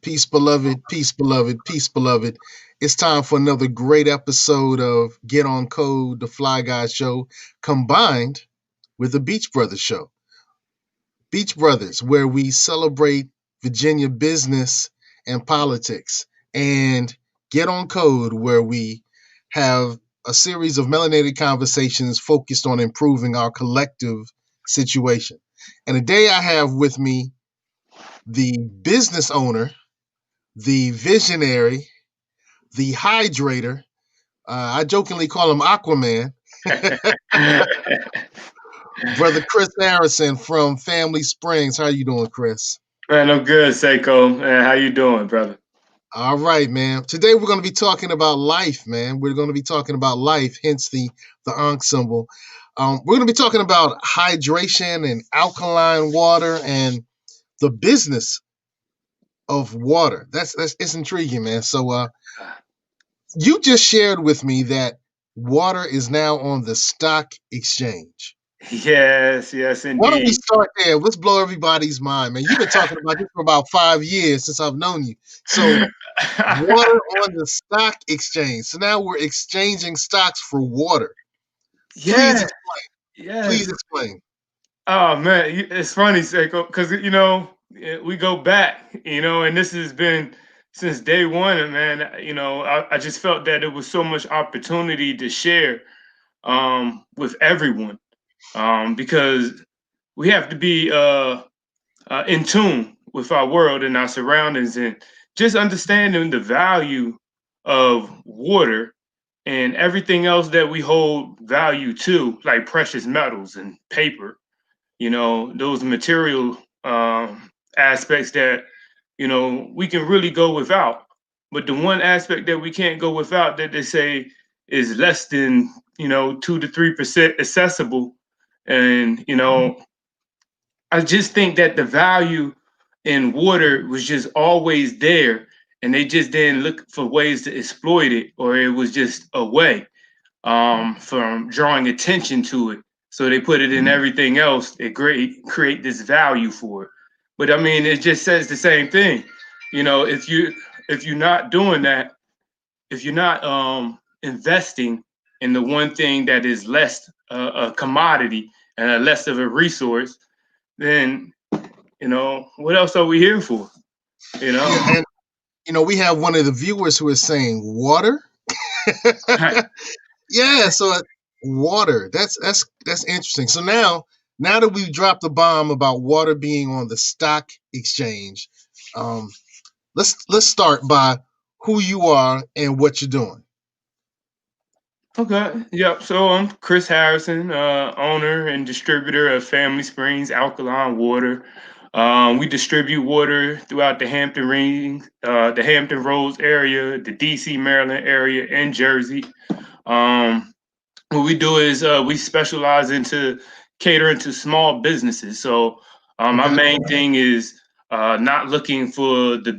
Peace, beloved. Peace, beloved. Peace, beloved. It's time for another great episode of Get On Code, the Fly Guy Show, combined with the Beach Brothers Show. Beach Brothers, where we celebrate Virginia business and politics, and Get On Code, where we have a series of melanated conversations focused on improving our collective situation. And today I have with me the business owner, the visionary, the hydrator. I jokingly call him Aquaman, brother Chris Harrison from Family Springs. How you doing, Chris? Man, I'm good, Seiko. Man, how you doing, brother? All right, man. Today we're going to be talking about life, man. We're going to be talking about life, hence the Ankh symbol. We're going to be talking about hydration and alkaline water and the business of water. That's it's intriguing, man. So you just shared with me that water is now on the stock exchange. Yes, Why don't we indeed. start there? Let's blow everybody's mind, man. You've been talking about this for about 5 years since I've known you. So water on the stock exchange. So now we're exchanging stocks for water. Please Yes, explain. Please yes. explain. Oh man, it's funny, Seiko, because we go back, and this has been since day one, and man, I just felt that there was so much opportunity to share with everyone, because we have to be in tune with our world and our surroundings, and just understanding the value of water and everything else that we hold value to, like precious metals and paper, those material aspects that, we can really go without. But the one aspect that we can't go without that they say is less than, 2 to 3% accessible. And, I just think that the value in water was just always there, and they just didn't look for ways to exploit it, or it was just a way from drawing attention to it. So they put it in everything else. They create this value for it. But I mean, it just says the same thing. If you're not doing that, if you're not investing in the one thing that is less a commodity and less of a resource, then what else are we here for? You Yeah, know, and we have one of the viewers who is saying water. Yeah, so water. That's interesting. So now that we've dropped the bomb about water being on the stock exchange, um, let's start by who you are and what you're doing. Okay. Yep. So I'm Chris Harrison, owner and distributor of Family Springs Alkaline Water. We distribute water throughout the Hampton Roads area, the DC, Maryland area, and Jersey. Um, what we do is we specialize into catering to small businesses. So my Okay. main thing is not looking for the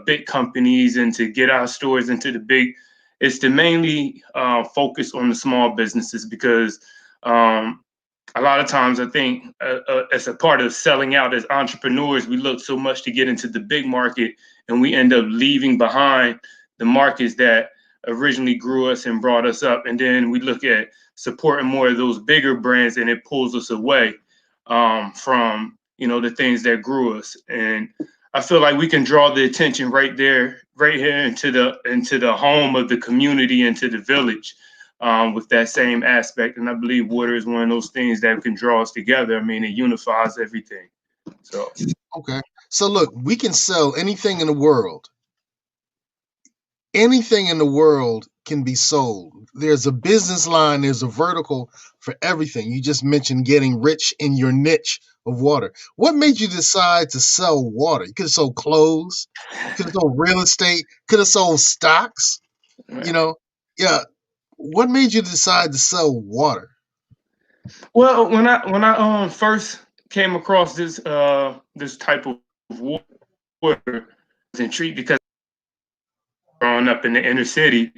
big companies and to get our stores into the big. It's to mainly focus on the small businesses because a lot of times I think as a part of selling out as entrepreneurs, we look so much to get into the big market, and we end up leaving behind the markets that originally grew us and brought us up. And then we look at supporting more of those bigger brands, and it pulls us away from the things that grew us. And I feel like we can draw the attention right there, right here into the home of the community, into the village, with that same aspect. And I believe water is one of those things that can draw us together. I mean, it unifies everything. So Okay. So look, we can sell anything in the world. Anything in the world can be sold. There's a business line, there's a vertical for everything. You just mentioned getting rich in your niche of water. What made you decide to sell water? You could have sold clothes, you could have sold real estate, could have sold stocks, you right. know. Yeah. What made you decide to sell water? Well, when I first came across this type of water, I was intrigued because growing up in the inner city,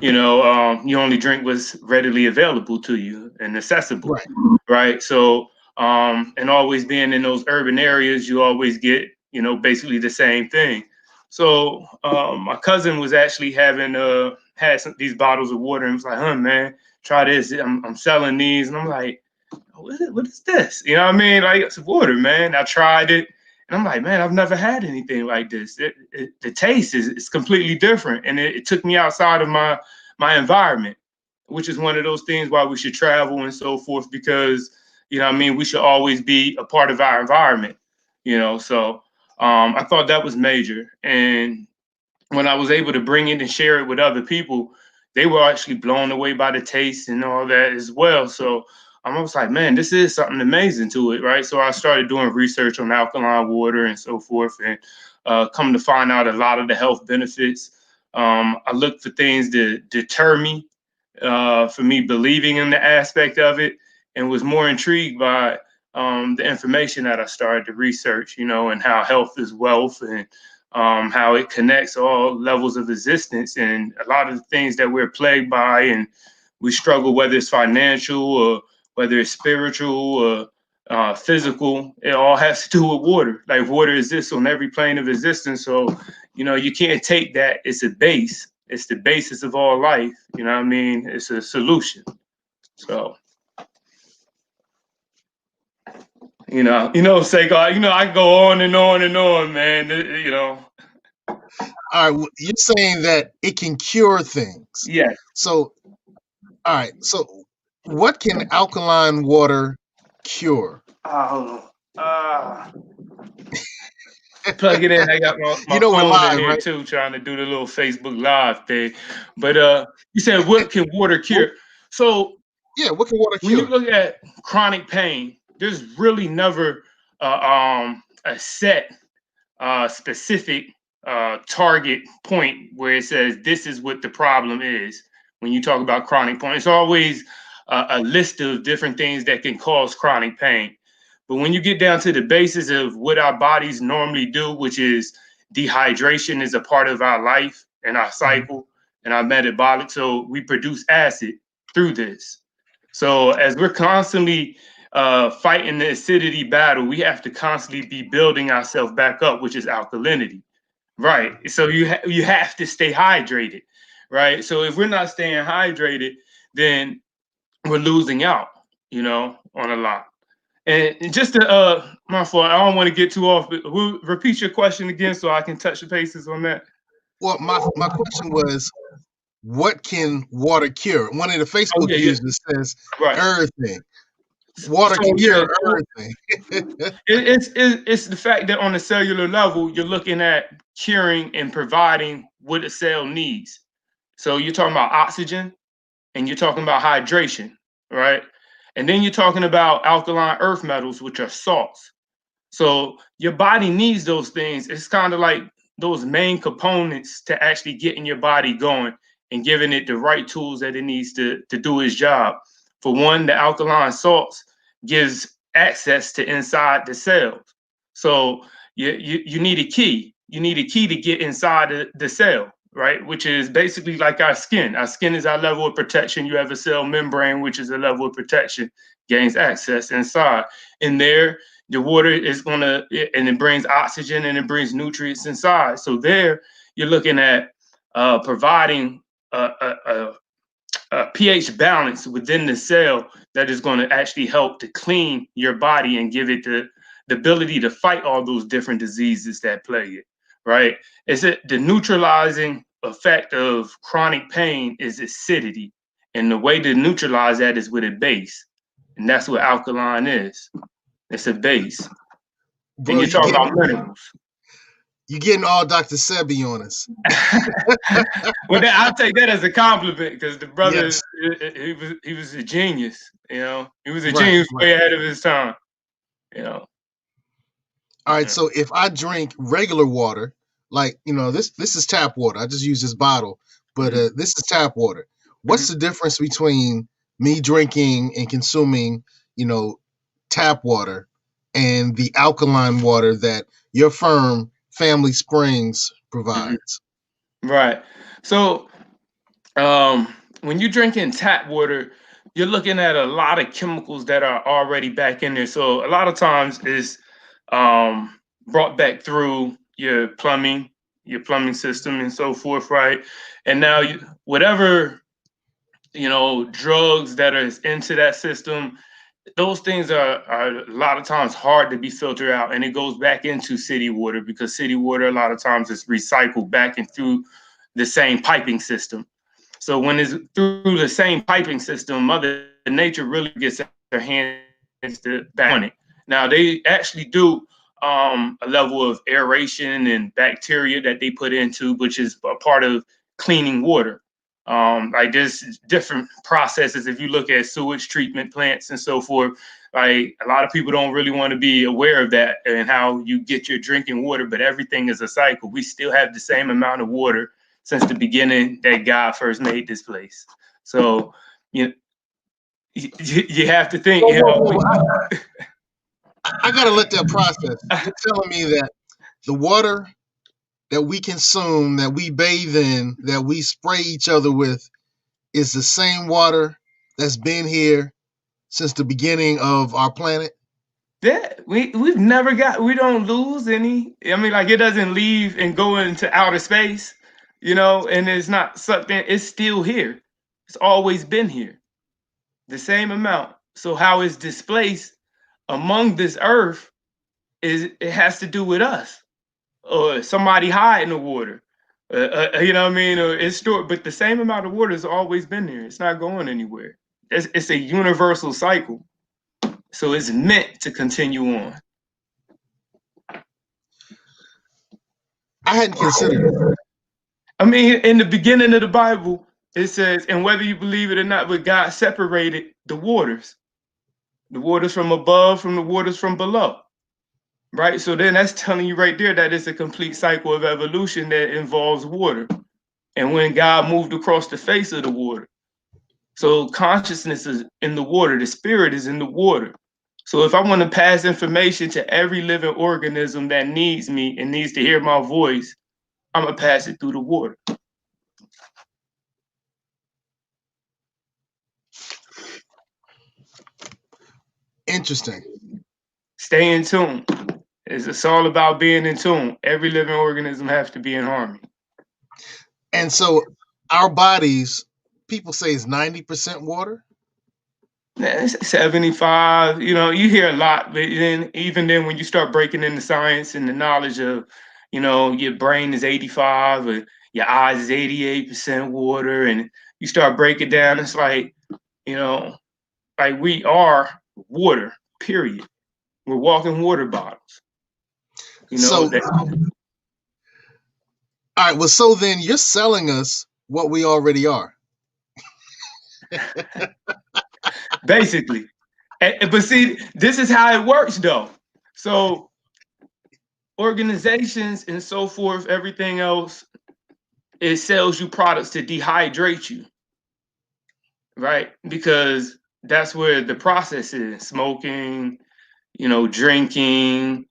you only drink what's readily available to you and accessible, Right. right? So, and always being in those urban areas, you always get basically the same thing. So my cousin was actually having had these bottles of water and was like, "Huh, man, try this. I'm selling these," and I'm like, what is this? You know what I mean? Like, it's water, man. I tried it, and I'm like, man, I've never had anything like this. The taste is completely different, and it took me outside of my environment, which is one of those things why we should travel and so forth, because we should always be a part of our environment. So I thought that was major, and when I was able to bring it and share it with other people, they were actually blown away by the taste and all that as well. So I was like, man, this is something amazing to it, right? So I started doing research on alkaline water and so forth, and come to find out a lot of the health benefits. I looked for things to deter me, for me believing in the aspect of it, and was more intrigued by the information that I started to research, and how health is wealth, and how it connects all levels of existence, and a lot of the things that we're plagued by and we struggle, whether it's financial or whether it's spiritual or physical, it all has to do with water. Like, water exists on every plane of existence. So, you can't take that. It's a base. It's the basis of all life. You know what I mean? It's a solution. So, Seiko, I can go on and on and on, man. All right, you're saying that it can cure things. Yeah. So, all right. So, what can alkaline water cure? Hold on. Plug it in. I got my We're phone live, in here right? too, trying to do the little Facebook Live thing. But you said, what can water cure? So yeah, what can water when cure? you look at chronic pain, there's really never a set specific target point where it says this is what the problem is. When you talk about chronic pain, it's always a list of different things that can cause chronic pain. But when you get down to the basis of what our bodies normally do, which is dehydration is a part of our life and our cycle and our metabolic. So we produce acid through this. So as we're constantly fighting the acidity battle, we have to constantly be building ourselves back up, which is alkalinity. Right. So you have to stay hydrated. Right. So if we're not staying hydrated, then we're losing out, on a lot. And just to my fault, I don't want to get too off, but repeat your question again so I can touch the bases on that. Well, my question was, what can water cure? One of the Facebook users says everything. Water can cure everything. It's the fact that on a cellular level, you're looking at curing and providing what a cell needs. So you're talking about oxygen and you're talking about hydration, right? And then you're talking about alkaline earth metals, which are salts. So your body needs those things. It's kind of like those main components to actually getting your body going and giving it the right tools that it needs to do its job. For one, the alkaline salts gives access to inside the cells. So you need a key. You need a key to get inside the cell, right? Which is basically like our skin. Our skin is our level of protection. You have a cell membrane, which is a level of protection, gains access inside. In there, the water is and it brings oxygen and it brings nutrients inside. So there, you're looking at providing a pH balance within the cell that is going to actually help to clean your body and give it the ability to fight all those different diseases that plague it, right? The neutralizing effect of chronic pain is acidity. And the way to neutralize that is with a base. And that's what alkaline is. It's a base. Bro, and you're talking about minerals. You're getting all Dr. Sebi on us. Well, I'll take that as a compliment, because the brother, he was a genius. He was a genius way ahead of his time. All right, so if I drink regular water, like this is tap water. I just use this bottle, but this is tap water. What's the difference between me drinking and consuming, tap water and the alkaline water that your firm, Family Springs, provides? Right. So when you're drinking tap water, you're looking at a lot of chemicals that are already back in there. So a lot of times is brought back through your plumbing system and so forth, right? And now whatever, drugs that are into that system, those things are a lot of times hard to be filtered out, and it goes back into city water, because city water a lot of times is recycled back and through the same piping system. So when it's through the same piping system, Mother Nature really gets their hands back on it. Now they actually do a level of aeration and bacteria that they put into, which is a part of cleaning water. Like there's different processes. If you look at sewage treatment plants and so forth, like a lot of people don't really want to be aware of that and how you get your drinking water, but everything is a cycle. We still have the same amount of water since the beginning that God first made this place. So you you have to think, I gotta let that process. You're telling me that the water that we consume, that we bathe in, that we spray each other with, is the same water that's been here since the beginning of our planet? Yeah, we don't lose any. I mean, like it doesn't leave and go into outer space, and it's not something, it's still here. It's always been here. The same amount. So how it's displaced among this earth it has to do with us, or somebody high in the water. You know what I mean? Or it's stored, but the same amount of water has always been there. It's not going anywhere. It's a universal cycle. So it's meant to continue on. I hadn't considered it. I mean, in the beginning of the Bible, it says, and whether you believe it or not, but God separated the waters from above from the waters from below. Right? So then that's telling you right there that it's a complete cycle of evolution that involves water. And when God moved across the face of the water, so consciousness is in the water, the spirit is in the water. So if I want to pass information to every living organism that needs me and needs to hear my voice, I'm going to pass it through the water. Interesting. Stay in tune. It's all about being in tune. Every living organism has to be in harmony. And so our bodies, people say, is 90% water? 75, you hear a lot, but then even then when you start breaking into science and the knowledge of, your brain is 85 or your eyes is 88% water, and you start breaking down, it's like, like we are water, period. We're walking water bottles. All right, well, so then you're selling us what we already are. Basically. But see, this is how it works though. So organizations and so forth, everything else, it sells you products to dehydrate you, right? Because that's where the process is. Smoking, drinking,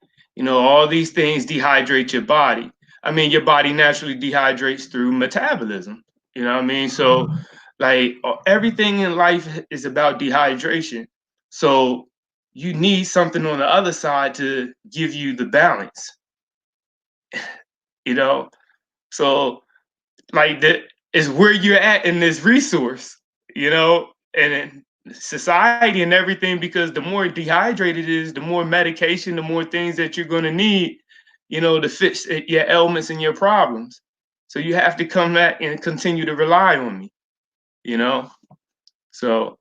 all these things dehydrate your body. I mean, your body naturally dehydrates through metabolism. You know what I mean? So like everything in life is about dehydration. So you need something on the other side to give you the balance. So like that is where you're at in this resource, and in society and everything, because the more dehydrated it is, the more medication, the more things that you're going to need, to fix your ailments and your problems. So you have to come back and continue to rely on me, so.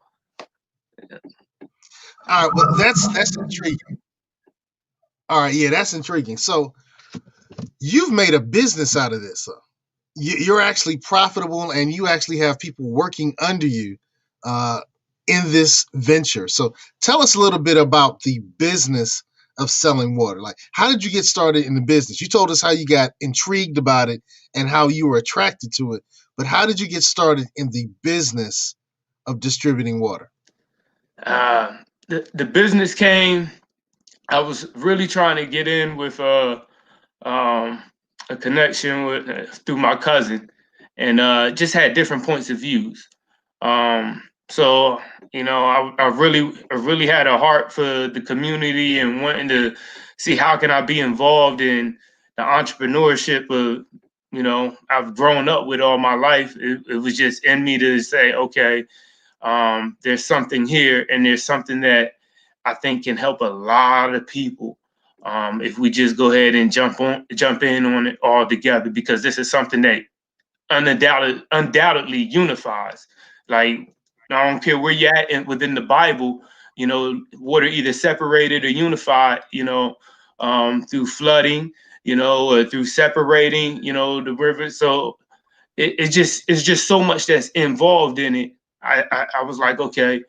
All right, well, that's intriguing. All right, yeah, that's intriguing. So you've made a business out of this. You're actually profitable, and you actually have people working under you in this venture. So tell us a little bit about the business of selling water. Like, how did you get started in the business? You told us how you got intrigued about it and how you were attracted to it, but how did you get started in the business of distributing water? The business came. I was really trying to get in with a connection with through my cousin, and just had different points of views. So I really had a heart for the community and wanting see how can I be involved in the entrepreneurship of, I've grown up with all my life. It was just in me to say, okay, there's something here, and there's something that I think can help a lot of people if we just go ahead and jump in on it all together, because this is something that undoubtedly unifies. Like, I don't care where you're at within the Bible, water either separated or unified, through flooding, or through separating, the river. So it's just so much that's involved in it. I was like, okay,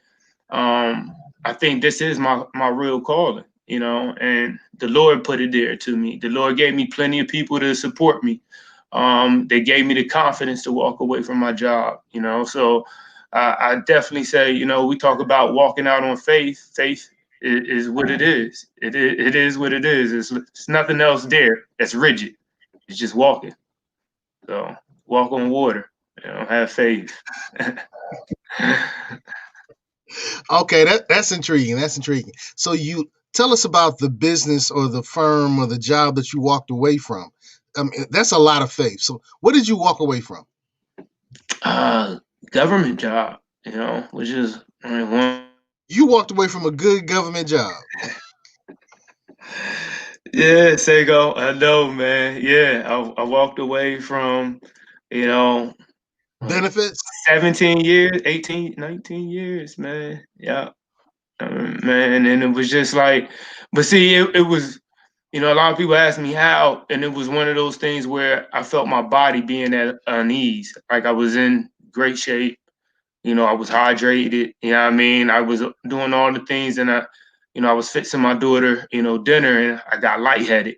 I think this is my real calling, and the Lord put it there to me. The Lord gave me plenty of people to support me. They gave me the confidence to walk away from my job, So I definitely say, we talk about walking out on faith. Faith is what it is. It is what it is. It's nothing else there that's rigid. It's just walking. So walk on water. Have faith. Okay, that's intriguing. That's intriguing. So you tell us about the business or the firm or the job that you walked away from. That's a lot of faith. So what did you walk away from? Government job, which is one. You walked away from a good government job. Yeah, Sego, I know, man. Yeah, I walked away from, Benefits? 17 years, 18, 19 years, man. Yeah. Man, and it was just like, but see, it was, a lot of people ask me how, and it was one of those things where I felt my body being at unease. Like I was in great shape. I was hydrated, what I mean? I was doing all the things, and I was fixing my daughter, dinner, and I got lightheaded,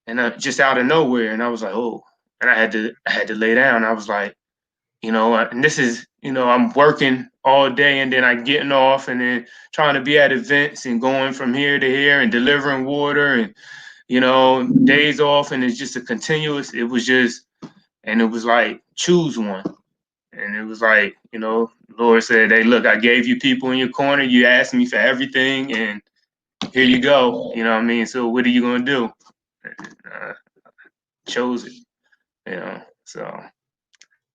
and just out of nowhere, and I was like, oh, and I had to lay down. I was like, and this is, I'm working all day, and then I getting off, and then trying to be at events and going from here to here and delivering water, and days off, and it's just a continuous. It was just, and it was like, choose one. And it was like, Lord said, hey, look, I gave you people in your corner. You asked me for everything, and here you go. You know what I mean? So what are you going to do? Chose it, so.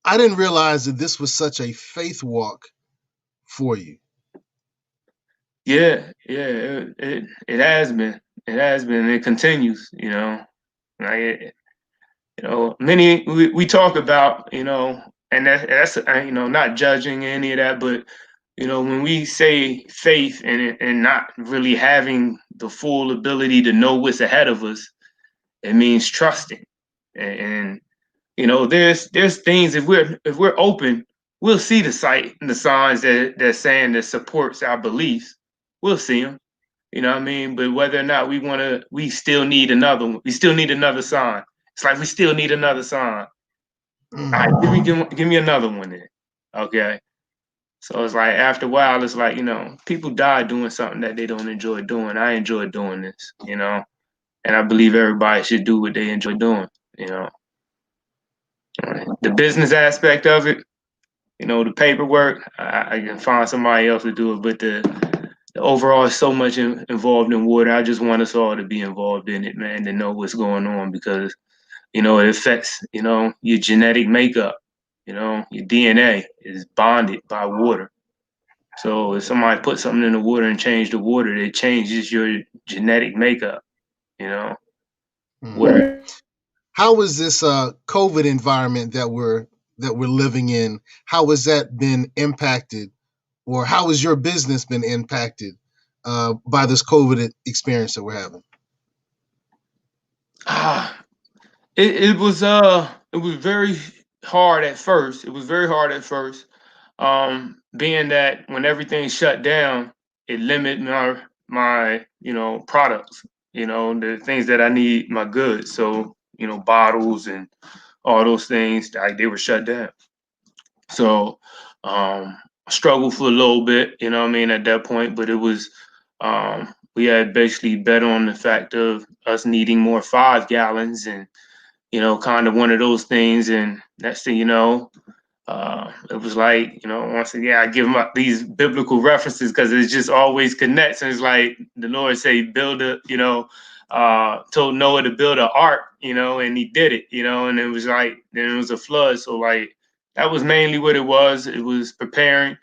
I didn't realize that this was such a faith walk for you. Yeah, it has been. It has been. It continues, like, many, we talk about, and that's not judging any of that, but when we say faith and not really having the full ability to know what's ahead of us, it means trusting. And there's things, if we're open, we'll see the sight and the signs that's saying that supports our beliefs. We'll see them. You know what I mean? But whether or not we still need another one. We still need another sign. It's like we still need another sign. All right, give me another one then. Okay. So it's like, after a while, it's like, people die doing something that they don't enjoy doing. I enjoy doing this, and I believe everybody should do what they enjoy doing, The business aspect of it, the paperwork, I can find somebody else to do it, but the overall is so much involved in water. I just want us all to be involved in it, man, to know what's going on, because it affects your genetic makeup. Your DNA is bonded by water. So if somebody put something in the water and change the water, it changes your genetic makeup. Water. How was this COVID environment that we're living in? How has that been impacted, or how has your business been impacted by this COVID experience that we're having? It was very hard at first. It was very hard at first. Being that when everything shut down, it limited my products, the things that I need, my goods. So, bottles and all those things, they were shut down. So I struggled for a little bit, what I mean, at that point, but it was we had basically bet on the fact of us needing more 5 gallons, and kind of one of those things. And next thing you know, it was like, once again, I give them these biblical references because it just always connects. And it's like the Lord say, build a told Noah to build an ark, and he did it, and it was like, then it was a flood. So like, that was mainly what it was. It was preparing.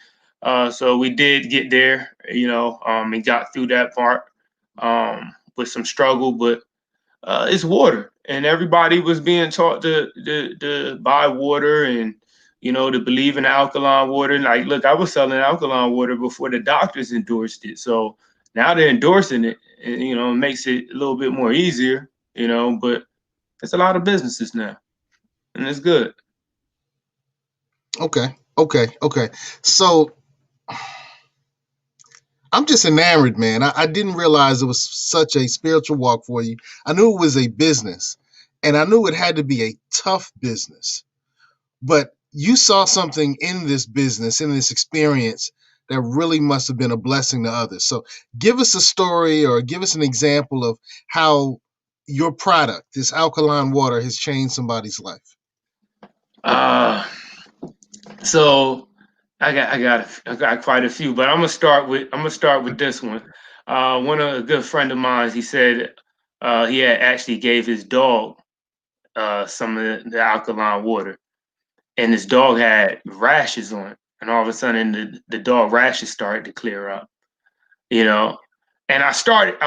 So we did get there, and got through that part with some struggle, but it's water, and everybody was being taught to buy water and to believe in alkaline water. And like, look, I was selling alkaline water before the doctors endorsed it, so now they're endorsing it, and it makes it a little bit more easier, but it's a lot of businesses now, and it's good. Okay. So I'm just enamored, man. I didn't realize it was such a spiritual walk for you. I knew it was a business, and I knew it had to be a tough business. But you saw something in this business, in this experience, that really must have been a blessing to others. So give us a story or give us an example of how your product, this alkaline water, has changed somebody's life. So I got quite a few, but I'm gonna start with this one. One of a good friend of mine, he said he had actually gave his dog some of the alkaline water, and his dog had rashes on it, and all of a sudden the dog rashes started to clear up, you know. And I start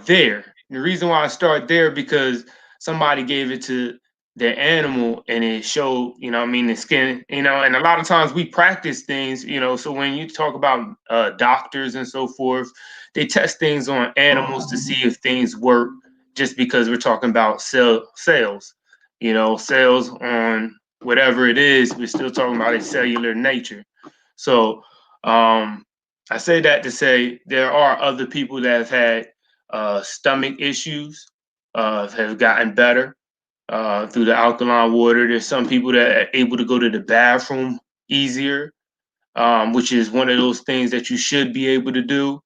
there. The reason why I start there because somebody gave it to their animal and it showed, what I mean, the skin, and a lot of times we practice things, so when you talk about doctors and so forth, they test things on animals to see if things work just because we're talking about sales, sales on whatever it is, we're still talking about a cellular nature. So I say that to say there are other people that have had stomach issues, have gotten better through the alkaline water. There's some people that are able to go to the bathroom easier, which is one of those things that you should be able to do.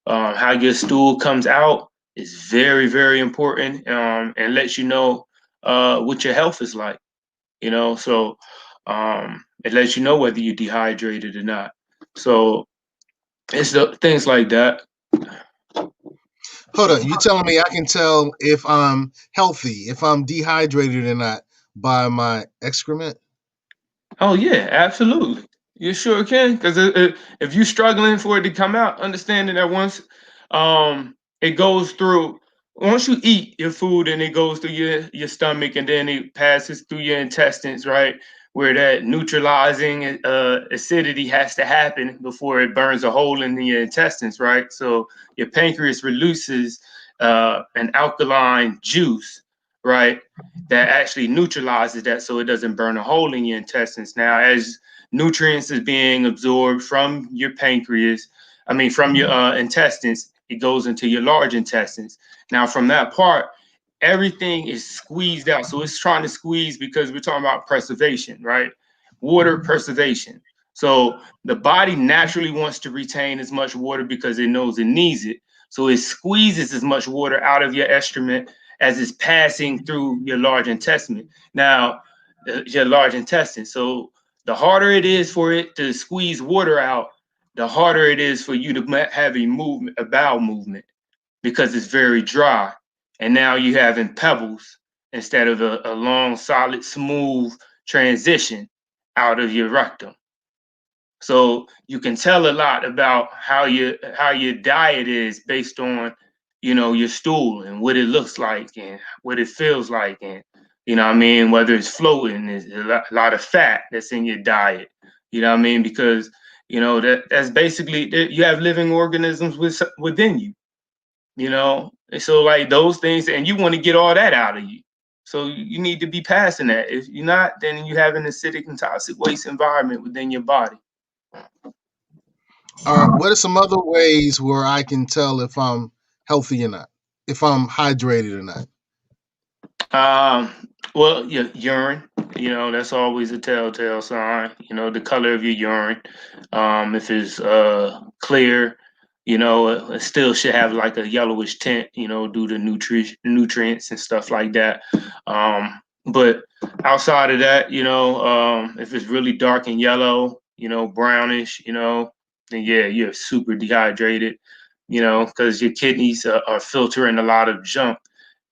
How your stool comes out is very, very important, and lets you know what your health is like. So it lets you know whether you're dehydrated or not. So it's the things like that. Hold on, you telling me I can tell if I'm healthy, if I'm dehydrated or not by my excrement? Oh yeah, absolutely. You sure can, because if you're struggling for it to come out, understanding that once it goes through, once you eat your food and it goes through your stomach and then it passes through your intestines, right, where that neutralizing acidity has to happen before it burns a hole in your intestines, right? So your pancreas releases an alkaline juice, right, that actually neutralizes that so it doesn't burn a hole in your intestines. Now, as nutrients is being absorbed from your pancreas, I mean, from your intestines, it goes into your large intestines. Now, from that part, everything is squeezed out. So it's trying to squeeze because we're talking about preservation, right? Water preservation. So the body naturally wants to retain as much water because it knows it needs it. So it squeezes as much water out of your excrement as it's passing through your large intestine. Now, your large intestine. So the harder it is for it to squeeze water out, the harder it is for you to have a movement, a bowel movement, because it's very dry. And now you're having pebbles instead of a long, solid, smooth transition out of your rectum. So you can tell a lot about how your diet is based on, your stool and what it looks like and what it feels like, and what I mean, whether it's floating, there's a lot of fat that's in your diet. What I mean, because that's basically you have living organisms within you. And so like those things, and you want to get all that out of you. So you need to be passing that. If you're not, then you have an acidic and toxic waste environment within your body. What are some other ways where I can tell if I'm healthy or not, if I'm hydrated or not? Um, well, your urine, that's always a telltale sign. The color of your urine. If it's clear, it still should have like a yellowish tint, due to nutrients and stuff like that. But outside of that, if it's really dark and yellow, brownish, then yeah, you're super dehydrated, because your kidneys are filtering a lot of junk.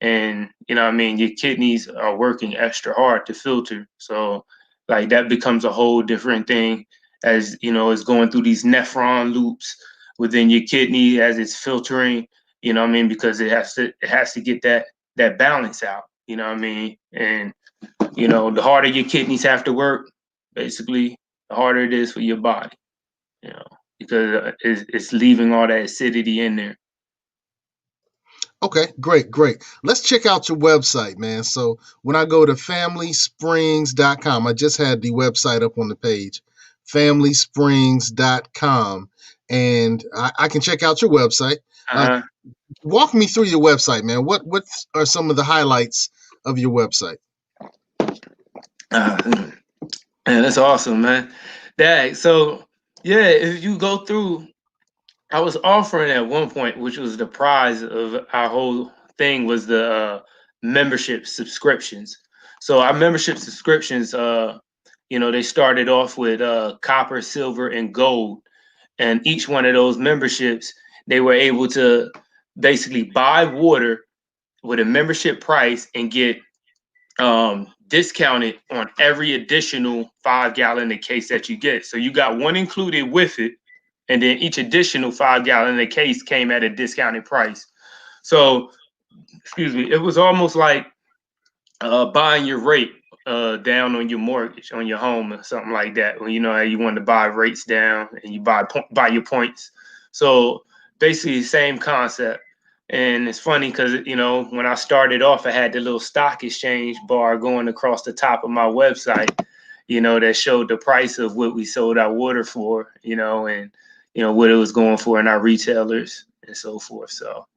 and you know what I mean, your kidneys are working extra hard to filter. So like that becomes a whole different thing, as you know, it's going through these nephron loops within your kidney as it's filtering, you know what I mean, because it has to get that balance out, you know what I mean? And you know, the harder your kidneys have to work, basically, the harder it is for your body, you know, because it's leaving all that acidity in there. Okay, great, great. Let's check out your website, man. So when I go to familysprings.com, I just had the website up on the page, familysprings.com, and I can check out your website. Uh-huh. Walk me through your website, man. What are some of the highlights of your website? Man, that's awesome, man. So yeah, if you go through, I was offering at one point, which was the prize of our whole thing, was the membership subscriptions. So our membership subscriptions, you know, they started off with copper, silver, and gold, and each one of those memberships, they were able to basically buy water with a membership price and get discounted on every additional 5 gallon of case that you get. So you got one included with it, and then each additional 5 gallon of case came at a discounted price. So, excuse me, it was almost like buying your rate down on your mortgage on your home or something like that. When you know you want to buy rates down and you buy your points. So basically, the same concept. And it's funny because you know when I started off, I had the little stock exchange bar going across the top of my website, you know, that showed the price of what we sold our water for, you know, and you know what it was going for in our retailers and so forth. So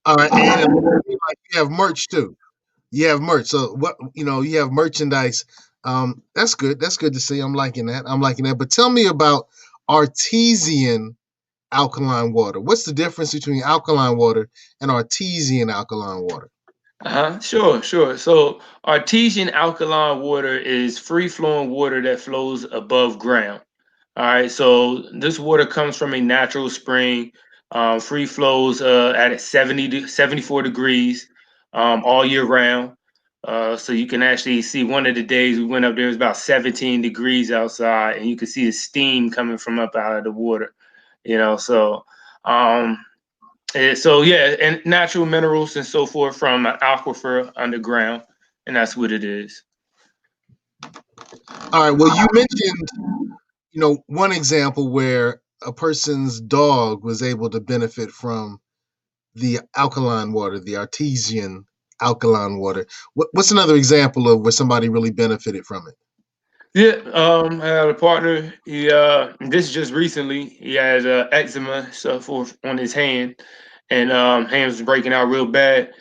All right, and it looks to me like you have merch too. You have merch. So what you have merchandise. That's good. That's good to see. I'm liking that. I'm liking that. But tell me about artesian alkaline water. What's the difference between alkaline water and artesian alkaline water? Sure. So artesian alkaline water is free flowing water that flows above ground. All right, so this water comes from a natural spring, free flows at 70 to 74 degrees all year round. So you can actually see one of the days we went up there was about 17 degrees outside, and you could see the steam coming from up out of the water. You know, um, so yeah, and natural minerals and so forth from an aquifer underground, and that's what it is. All right. Well, you mentioned, one example where a person's dog was able to benefit from the alkaline water, the artesian alkaline water. What's another example of where somebody really benefited from it? Yeah, I had a partner. This just recently, he had eczema stuff on his hand, and hand was breaking out real bad.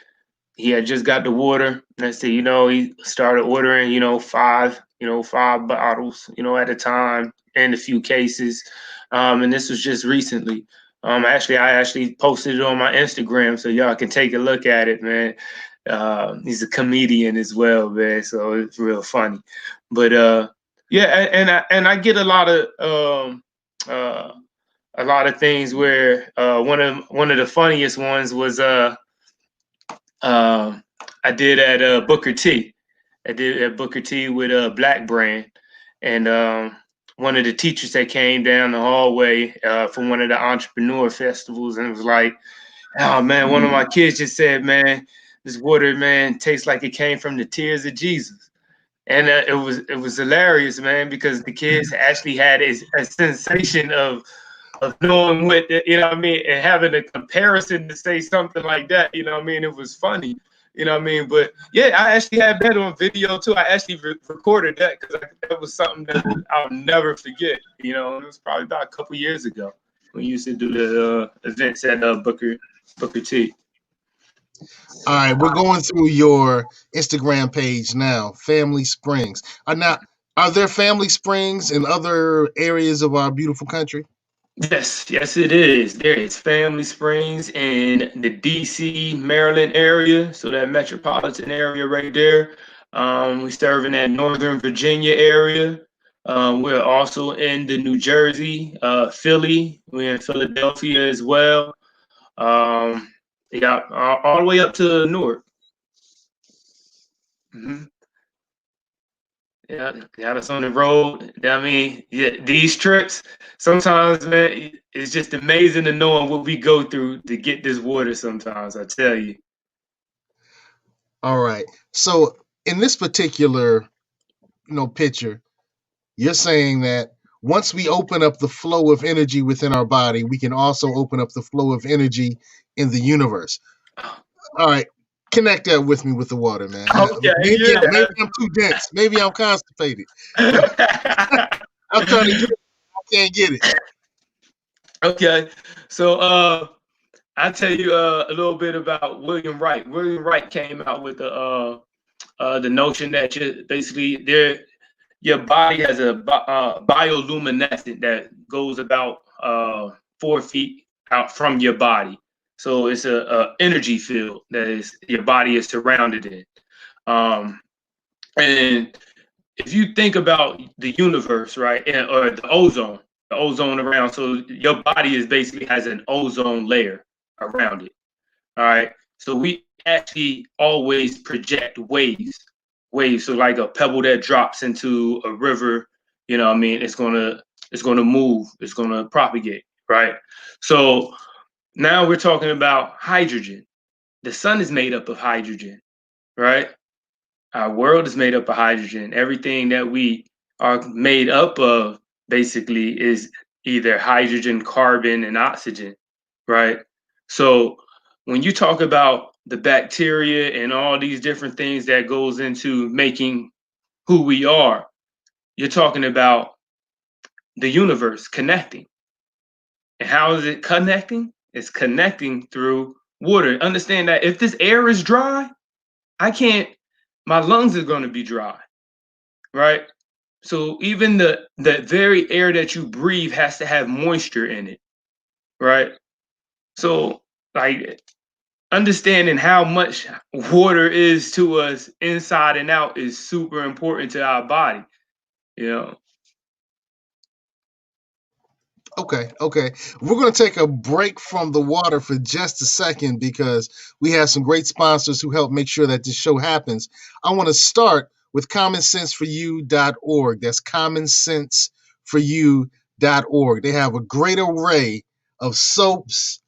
He had just got the water. And I said, you know, he started ordering, five bottles, at a time and a few cases. And this was just recently. I actually posted it on my Instagram so y'all can take a look at it, man. He's a comedian as well, man, so it's real funny. But yeah, and I get a lot of things where one of the funniest ones was I did at Booker T. I did at Booker T with a Black Brand, and one of the teachers that came down the hallway from one of the entrepreneur festivals, and it was like, "Oh man, one of my kids just said, man, this water, man, tastes like it came from the tears of Jesus." And it was hilarious, man, because the kids actually had a sensation of knowing what what I mean, and having a comparison to say something like that, what I mean. It was funny, what I mean. But yeah, I actually had that on video too. I actually recorded that because that was something that I'll never forget. It was probably about a couple years ago when we used to do the events at Booker T. All right, we're going through your Instagram page now, Family Springs. Are there family springs in other areas of our beautiful country? Yes, it is. There is Family Springs in the DC, Maryland area, so that metropolitan area right there. We serve in that Northern Virginia area. We're also in the New Jersey, Philly. We're in Philadelphia as well. Um, Yeah, all the way up to Newark. Mm-hmm. Yeah, got us on the road. I mean, yeah, these trips sometimes, man, it's just amazing to know what we go through to get this water. Sometimes, I tell you. All right. So in this particular, picture, you're saying that once we open up the flow of energy within our body, we can also open up the flow of energy in the universe. All right. Connect that with me with the water, man. Okay, Maybe I'm too dense. Maybe I'm constipated. But yeah. I'm trying to get it. I can't get it. Okay, so I'll tell you a little bit about William Wright. William Wright came out with the notion that your body has a bioluminescent that goes about 4 feet out from your body. So it's a energy field that is your body is surrounded in. And if you think about the universe, right, or the ozone around, so your body is basically has an ozone layer around it. All right. So we actually always project waves. Waves. So like a pebble that drops into a river, I mean, it's gonna move, it's gonna propagate, right? So now we're talking about hydrogen. The sun is made up of hydrogen, right? Our world is made up of hydrogen. Everything that we are made up of basically is either hydrogen, carbon, and oxygen, right? So when you talk about the bacteria and all these different things that goes into making who we are, you're talking about the universe connecting. And how is it connecting? It's connecting through water. Understand that if this air is dry, my lungs are going to be dry, right? So even the very air that you breathe has to have moisture in it, right? So like understanding how much water is to us inside and out is super important to our body, you know. Okay. We're going to take a break from the water for just a second because we have some great sponsors who help make sure that this show happens. I want to start with commonsenseforyou.org. That's commonsenseforyou.org. They have a great array of soaps,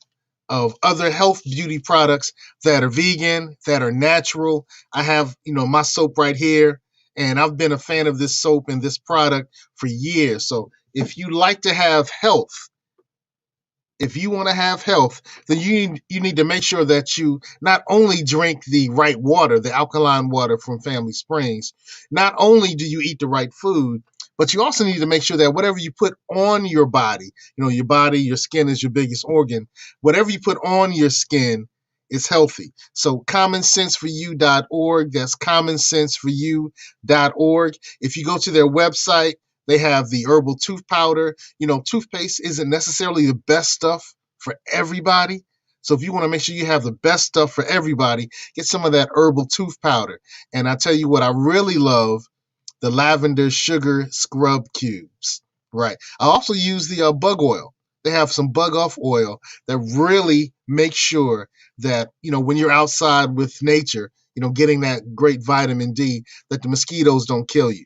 of other health beauty products that are vegan, that are natural. I have, my soap right here, and I've been a fan of this soap and this product for years. So if you like to have health, if you want to have health, then you need to make sure that you not only drink the right water, the alkaline water from Family Springs, not only do you eat the right food, but you also need to make sure that whatever you put on your body, your body, your skin is your biggest organ, whatever you put on your skin is healthy. So commonsenseforyou.org, that's commonsenseforyou.org. If you go to their website, they have the herbal tooth powder. Toothpaste isn't necessarily the best stuff for everybody. So if you want to make sure you have the best stuff for everybody, get some of that herbal tooth powder. And I tell you what, I really love the lavender sugar scrub cubes. Right. I also use the bug oil. They have some bug off oil that really makes sure that, when you're outside with nature, getting that great vitamin D, that the mosquitoes don't kill you.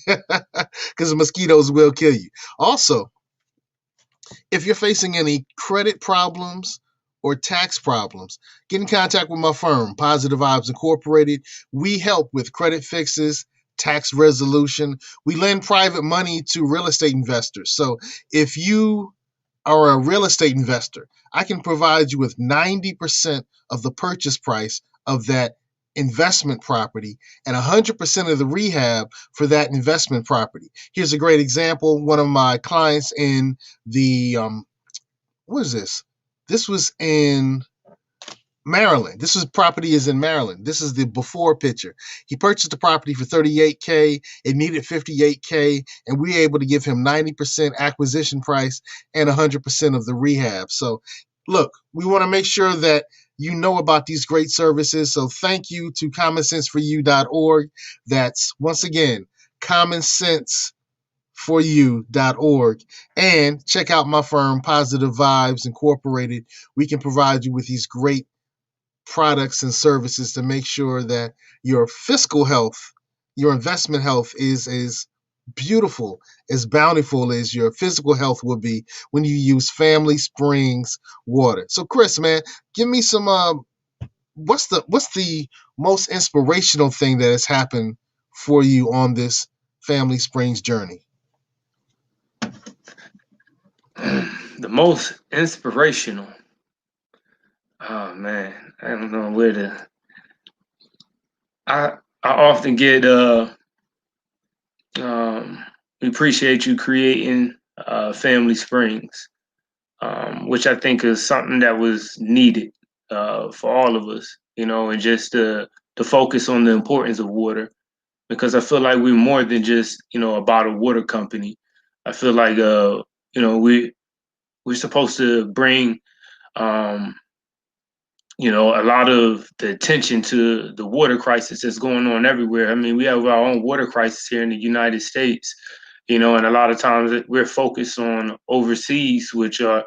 Because the mosquitoes will kill you. Also, if you're facing any credit problems or tax problems, get in contact with my firm, Positive Vibes Incorporated. We help with credit fixes, tax resolution. We lend private money to real estate investors. So if you are a real estate investor, I can provide you with 90% of the purchase price of that investment property and 100% of the rehab for that investment property. Here's a great example. One of my clients in the, what is this? This was in Maryland. Property is in Maryland. This is the before picture. He purchased the property for $38K. It needed $58K, and we were able to give him 90% acquisition price and 100% of the rehab. So, look, we want to make sure that you know about these great services. So, thank you to commonsenseforyou.org. That's once again commonsenseforyou.org, and check out my firm, Positive Vibes Incorporated. We can provide you with these great products and services to make sure that your fiscal health, your investment health is as beautiful, as bountiful as your physical health will be when you use Family Springs water. So Chris, man, give me some what's the most inspirational thing that has happened for you on this Family Springs journey? The most inspirational. Oh man, I don't know where to. I often get we appreciate you creating Family Springs, which I think is something that was needed for all of us, and just to focus on the importance of water, because I feel like we're more than just a bottled water company. I feel like we're supposed to bring um, a lot of the attention to the water crisis that's going on everywhere. I mean, we have our own water crisis here in the United States, and a lot of times we're focused on overseas, which are,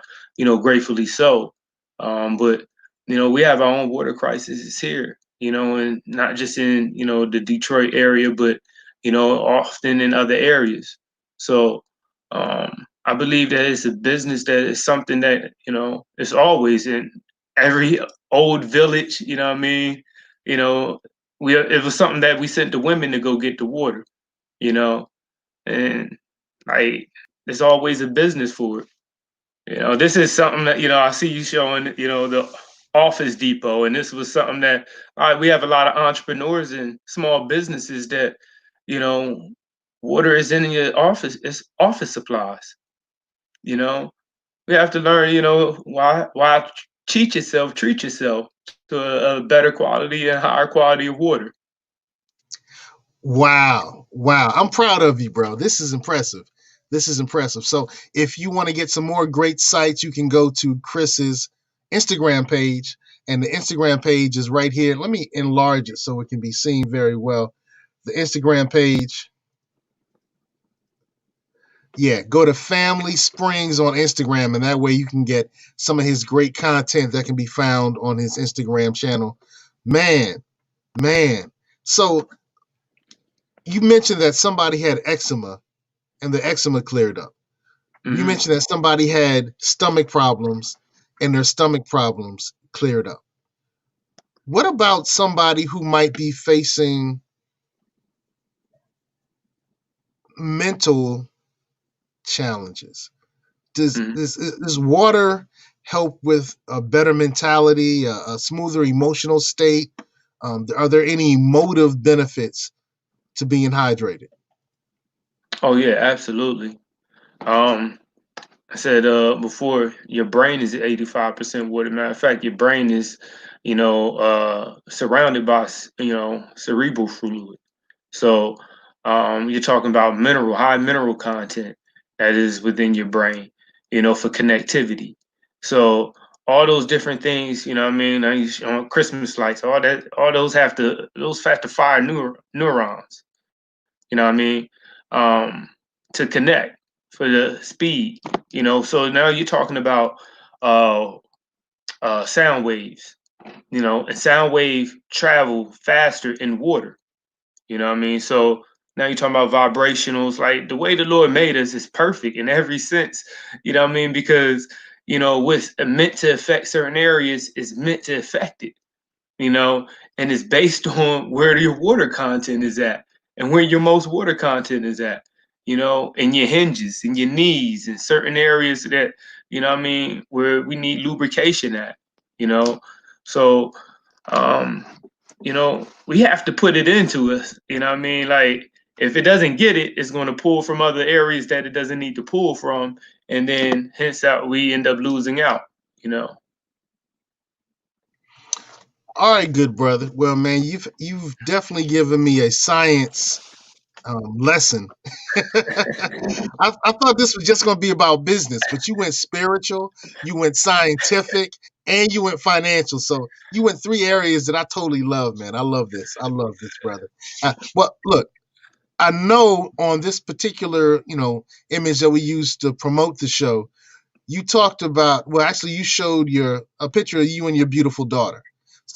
gratefully so. But, we have our own water crisis here, and not just in, the Detroit area, but, often in other areas. So I believe that it's a business that is something that, it's always in every old village, you know what I mean? You know, it was something that we sent the women to go get the water, you know, and like there's always a business for it. This is something that, I see you showing, the Office Depot, and this was something that we have a lot of entrepreneurs and small businesses that, you know, water is in your office, it's office supplies, you know. We have to learn, why treat yourself to a better quality and higher quality of water. Wow. Wow. I'm proud of you, bro. This is impressive. This is impressive. So if you want to get some more great sites, you can go to Chris's Instagram page. And the Instagram page is right here. Let me enlarge it so it can be seen very well. The Instagram page. Yeah, go to Family Springs on Instagram, and that way you can get some of his great content that can be found on his Instagram channel. Man, man. So you mentioned that somebody had eczema and the eczema cleared up. You Hmm. mentioned that somebody had stomach problems and their stomach problems cleared up. What about somebody who might be facing mental challenges? Hmm. Does water help with a better mentality, a smoother emotional state? Are there any emotive benefits to being hydrated? Oh yeah, absolutely. Um, I said before, your brain is 85% water. Matter of fact, your brain is, surrounded by, cerebral fluid. So you're talking about high mineral content that is within your brain, for connectivity. So all those different things, what I mean, on Christmas lights, all those have to fire neurons, you know what I mean, um, to connect for the speed, So now you're talking about uh, sound waves, and sound wave travel faster in water. You know what I mean? So now you're talking about vibrationals. Like the way the Lord made us is perfect in every sense. You know what I mean? Because, what's meant to affect certain areas is meant to affect it, you know, and it's based on where your water content is at and where your most water content is at, in your hinges, in your knees, in certain areas that, what I mean, where we need lubrication at, you know. So um, we have to put it into us. You know what I mean? Like if it doesn't get it, it's going to pull from other areas that it doesn't need to pull from, and then hence out we end up losing out. You know. All right, good brother. Well, man, you've definitely given me a science lesson. I thought this was just going to be about business, but you went spiritual, you went scientific, and you went financial. So you went three areas that I totally love, man. I love this. I love this, brother. Well, look, I know on this particular, image that we used to promote the show, you talked about. Well, actually, you showed a picture of you and your beautiful daughter.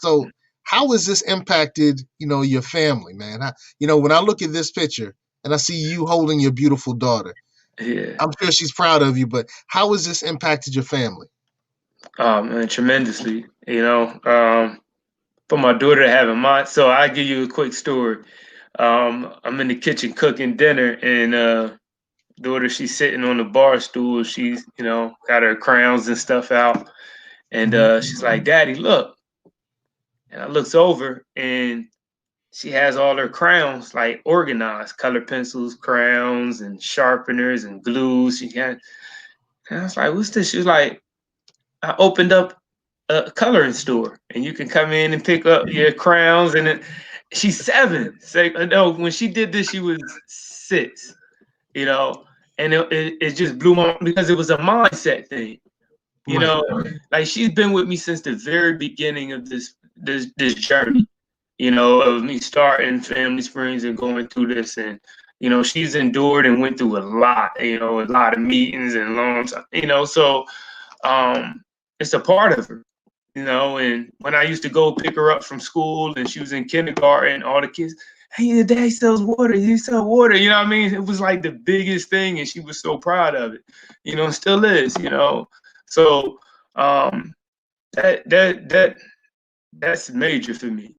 So how has this impacted, your family, man? When I look at this picture and I see you holding your beautiful daughter, Yeah. I'm sure she's proud of you, but how has this impacted your family? Man, tremendously. For my daughter to have a mind. So I give you a quick story. I'm in the kitchen cooking dinner, and daughter, she's sitting on the bar stool. She's, got her crowns and stuff out, and she's like, "Daddy, look." And I looks over, and she has all her crowns like organized, color pencils, crowns, and sharpeners and glues. And I was like, "What's this?" She was like, "I opened up a coloring store, and you can come in and pick up your crowns." And then she's 7. Say, no, when she did this, she was 6. You know, and it just blew my mind because it was a mindset thing. Right. Like she's been with me since the very beginning of this journey. Of me starting Family Springs and going through this, and she's endured and went through a lot. A lot of meetings and loans. So it's a part of her. And when I used to go pick her up from school and she was in kindergarten, all the kids, "Hey, your dad sells water. You sell water." You know what I mean? It was like the biggest thing, and she was so proud of it. And still is. So that's major for me.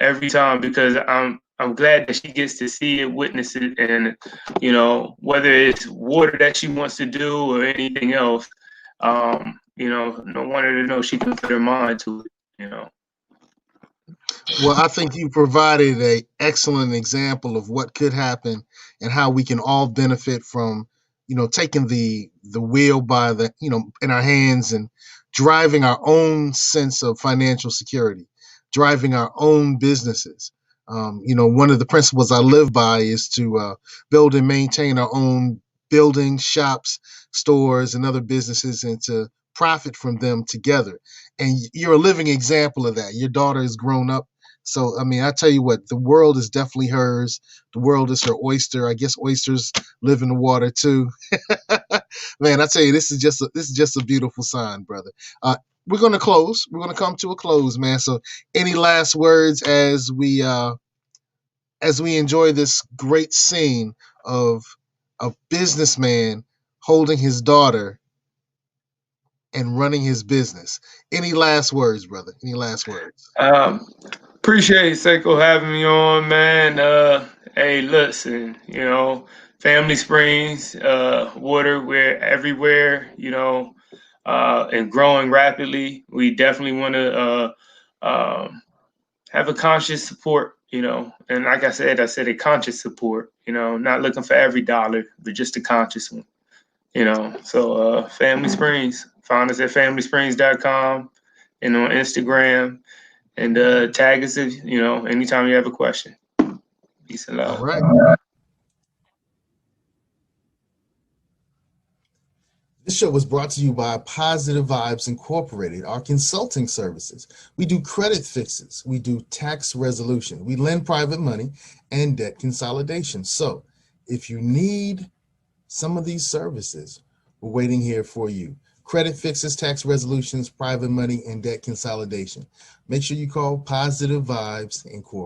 Every time, because I'm glad that she gets to see it, witness it, and whether it's water that she wants to do or anything else. No wonder to know she can put her mind to it. Well, I think you provided a excellent example of what could happen and how we can all benefit from, taking the wheel by in our hands and driving our own sense of financial security, driving our own businesses. One of the principles I live by is to build and maintain our own buildings, shops, stores, and other businesses, and to profit from them together. And you're a living example of that. Your daughter has grown up, so, I mean, I tell you what, the world is definitely hers. The world is her oyster. I guess oysters live in the water too. Man, I tell you, this is just a beautiful sign, brother. We're gonna close. We're gonna come to a close, man. So, any last words as we enjoy this great scene of a businessman holding his daughter and running his business? Any last words, brother? Any last words? Appreciate Seiko having me on, man. Hey, listen, Family Springs, water, we're everywhere, and growing rapidly. We definitely want to have a conscious support, and like I said a conscious support, not looking for every dollar, but just a conscious one, So Family Springs, find us at familysprings.com and on Instagram. And tag us if anytime you have a question. Peace and All love. right. This show was brought to you by Positive Vibes Incorporated, our consulting services. We do credit fixes, we do tax resolution, we lend private money, and debt consolidation. So if you need some of these services, we're waiting here for you. Credit fixes, tax resolutions, private money, and debt consolidation. Make sure you call Positive Vibes Incorporated.